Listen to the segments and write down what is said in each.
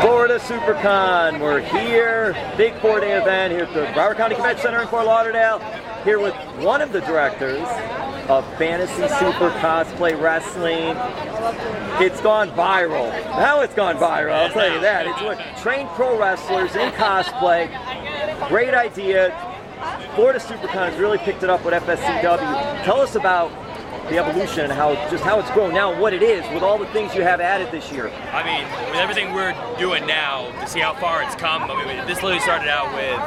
Florida Supercon. We're here, big 4-day event here at the Broward County Convention Center in Fort Lauderdale. Here with one of the directors of Fantasy Super Cosplay Wrestling. It's gone viral. Now it's gone viral, I'll tell you that. It's with trained pro wrestlers in cosplay. Great idea. Florida Supercon has really picked it up with FSCW. Tell us about the evolution and how it's grown now and what it is with all the things you have added this year. I mean, with everything we're doing now, to see how far it's come, I mean, this literally started out with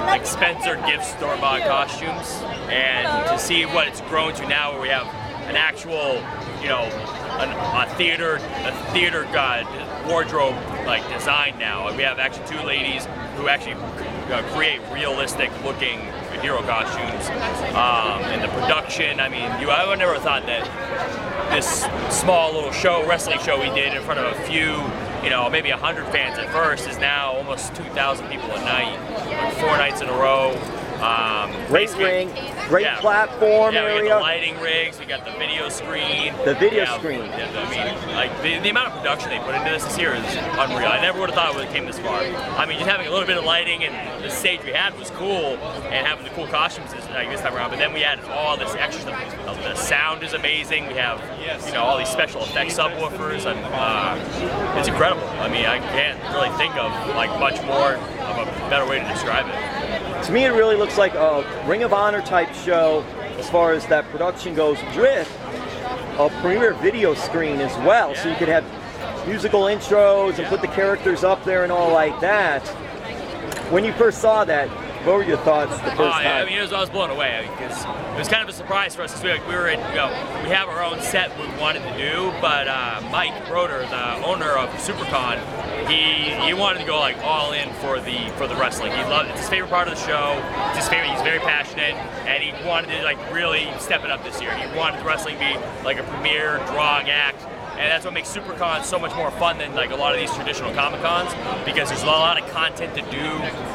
like Spencer gift store bought costumes, and to see what it's grown to now, where we have an actual, you know, a theater wardrobe like design now. We have actually two ladies who actually create realistic looking hero costumes. And the production, I mean, I would never thought that this small little wrestling show we did in front of a few, you know, maybe 100 fans at first, is now almost 2,000 people a night, like 4 nights in a row. Great ring, great platform area. We got the lighting rigs, we got the video screen. The video screen. I mean, like the amount of production they put into this year is unreal. I never would have thought it would have came this far. I mean, just having a little bit of lighting and the stage we had was cool, and having the cool costumes this time around. But then we added all this extra stuff. The sound is amazing. We have, you know, all these special effects subwoofers, and it's incredible. I mean, I can't really think of like much more of a better way to describe it. To me, it really looks like a Ring of Honor type show as far as that production goes, with a premiere video screen as well. Yeah. So you could have musical intros and put the characters up there and all like that. When you first saw that, what were your thoughts the first time? I mean, I was blown away, because it was kind of a surprise for us. We were in, you know, we have our own set we wanted to do, but Mike Monroe, the owner of Supercon, he wanted to go like all in for the wrestling. He loved it. It's his favorite part of the show. It's his favorite. He's very passionate, and he wanted to like really step it up this year. He wanted the wrestling to be like a premier drawing act. And that's what makes Supercon so much more fun than like a lot of these traditional Comic-Cons, because there's a lot of content to do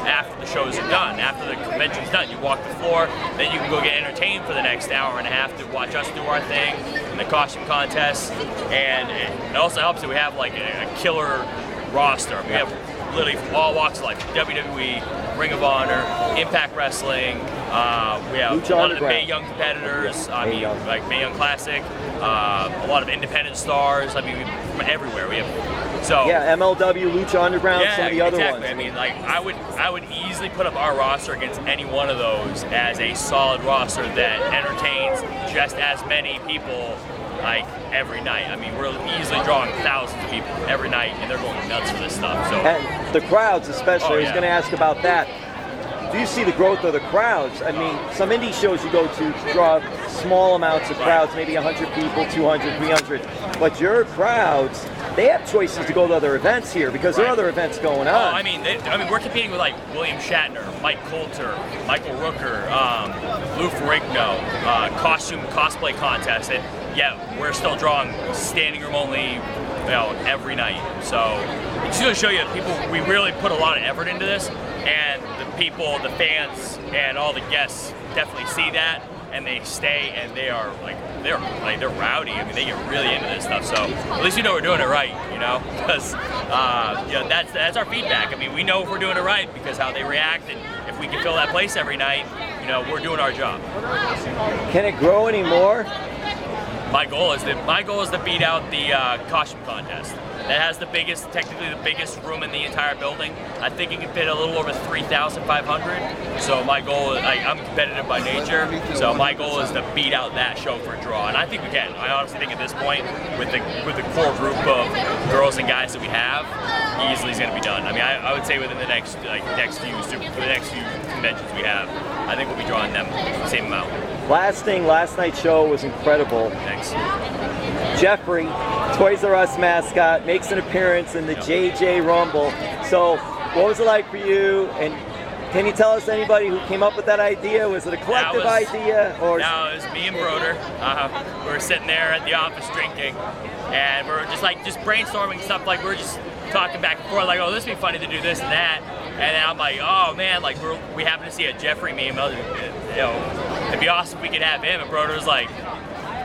after the shows are done, after the convention's done. You walk the floor, then you can go get entertained for the next hour and a half to watch us do our thing in the costume contest. And it also helps that we have like a killer roster. We have literally all walks of life: WWE, Ring of Honor, Impact Wrestling. We have a lot of the Mae Young competitors. I mean, like Mae Young Classic. A lot of independent stars. I mean, from everywhere. We have MLW, Lucha Underground, some of the other ones. I mean, like I would easily put up our roster against any one of those as a solid roster that entertains just as many people like every night. I mean, we're easily drawing thousands of people every night, and they're going nuts for this stuff. So, and the crowds, especially. I was going to ask about that. Do you see the growth of the crowds? I mean, some indie shows you go to draw small amounts of crowds, maybe 100 people, 200, 300. But your crowds, they have choices to go to other events here, because there are other events going on. I mean, we're competing with like William Shatner, Mike Coulter, Michael Rooker, Lou Ferrigno, cosplay contest, and yet we're still drawing standing room only, you know, every night. So it's just going to show you people. We really put a lot of effort into this, and the people, the fans, and all the guests definitely see that, and they stay, and they're rowdy. I mean, they get really into this stuff. So at least you know we're doing it right, you know, because you know, that's our feedback. I mean, we know if we're doing it right because how they react, and if we can fill that place every night, you know, we're doing our job. Can it grow anymore? My goal is to beat out the costume contest. That has technically the biggest room in the entire building. I think it can fit a little over 3,500. So my goal is, I'm competitive by nature, so my goal is to beat out that show for a draw. And I think we can. I honestly think at this point, with the core group of girls and guys that we have, easily is going to be done. I mean, I would say within the next few conventions we have, I think we'll be drawing them the same amount. Last night's show was incredible. Thanks. Geoffrey, Toys R Us mascot, makes an appearance in the JJ Rumble. So, what was it like for you? And can you tell us anybody who came up with that idea? Was it a collective idea? Or no, it was me and Broder. We were sitting there at the office drinking, and we were just brainstorming stuff. Like, we were just talking back and forth, like, oh, this would be funny to do this and that. And then I'm like, oh man, like we happen to see a Geoffrey meme. You know, it'd be awesome if we could have him. And Broder was like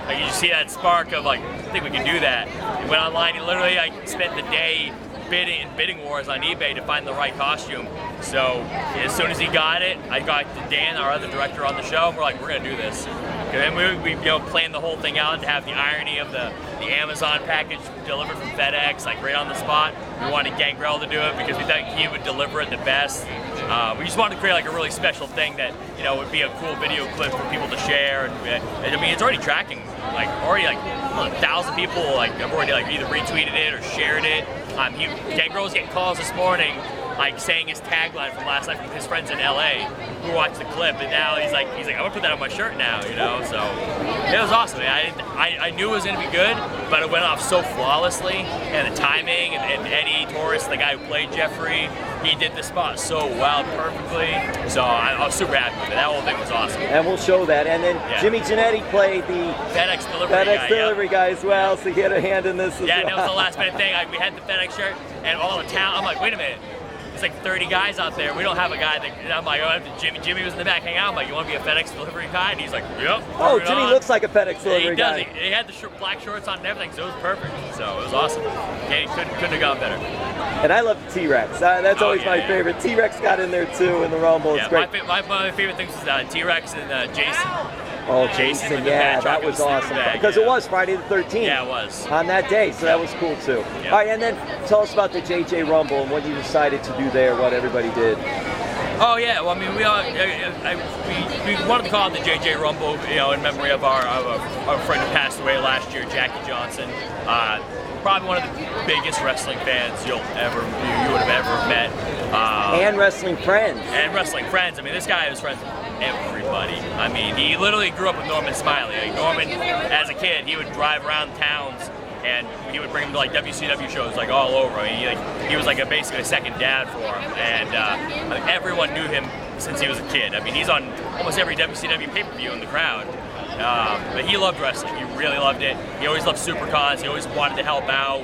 you see that spark of like, think we can do that. He went online, he literally spent the day bidding wars on eBay to find the right costume. So as soon as he got it, I got Dan, our other director, on the show, and we're like, we're gonna do this. And we planned the whole thing out to have the irony of the Amazon package delivered from FedEx, like right on the spot. We wanted Gangrel to do it because we thought he would deliver it the best. We just wanted to create like a really special thing that would be a cool video clip for people to share. And I mean, it's already tracking already 1,000 people have already either retweeted it or shared it. Gangrel was getting calls this morning, saying his tagline from last night from his friends in LA who watched the clip, and now he's like, I'm gonna put that on my shirt now, So it was awesome. I knew it was gonna be good, but it went off so flawlessly, and the timing, and Eddie Torres, the guy who played Geoffrey, he did the spot so well, perfectly. So I was super happy with it. That whole thing was awesome. And we'll show that. And then Jimmy Janetti played the FedEx delivery guy as well, so he had a hand in this as well. Yeah, and that was the last minute thing. We had the FedEx shirt, and all the town. I'm like, wait a minute. There's 30 guys out there. We don't have a guy that. And I'm like, Jimmy was in the back hanging out. I'm like, you want to be a FedEx delivery guy? And he's like, yep. Oh, Jimmy looks like a FedEx delivery guy. He had the black shorts on and everything, so it was perfect. So it was awesome. Okay, couldn't have gone better. And I love T-Rex. That's always my favorite. T-Rex got in there too in the Rumble. It's great. My favorite things was T-Rex and Jason. Oh, Jason, yeah, that was awesome. Because it was Friday the 13th. Yeah, it was. On that day, so that was cool too. Yep. All right, and then tell us about the JJ Rumble and what you decided to do there, what everybody did. Oh yeah, well I mean we wanted to call it the JJ Rumble, in memory of our friend who passed away last year, Jackie Johnson. Probably one of the biggest wrestling fans you would have ever met. And wrestling friends. I mean, this guy was friends with everybody. I mean, he literally grew up with Norman Smiley. Norman, as a kid, he would drive around towns and he would bring him to WCW shows all over. I mean, he was basically a second dad for him, and everyone knew him since he was a kid. I mean, he's on almost every WCW pay-per-view in the crowd. But he loved wrestling. He really loved it. He always loved Supercons. He always wanted to help out.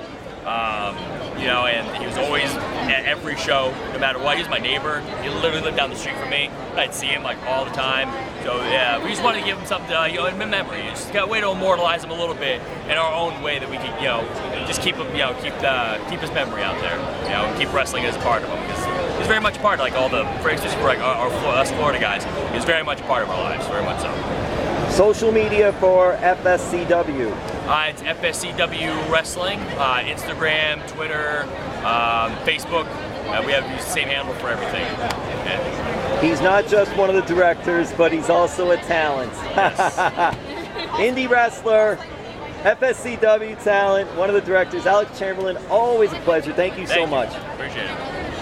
And he was always at every show, no matter what. He was my neighbor. He literally lived down the street from me. I'd see him all the time. So yeah, we just wanted to give him something to, in memory. Just got a way to immortalize him a little bit in our own way that we could, just keep him, keep his memory out there, and keep wrestling as a part of him. Because he's very much a part of all the, for instance, for us Florida guys, he's very much a part of our lives, very much so. Social media for FSCW. It's FSCW Wrestling, Instagram, Twitter, Facebook. We have the same handle for everything. He's not just one of the directors, but he's also a talent. Yes. Indie wrestler, FSCW talent, one of the directors, Alex Chamberlain. Always a pleasure. Thank you so much. Appreciate it.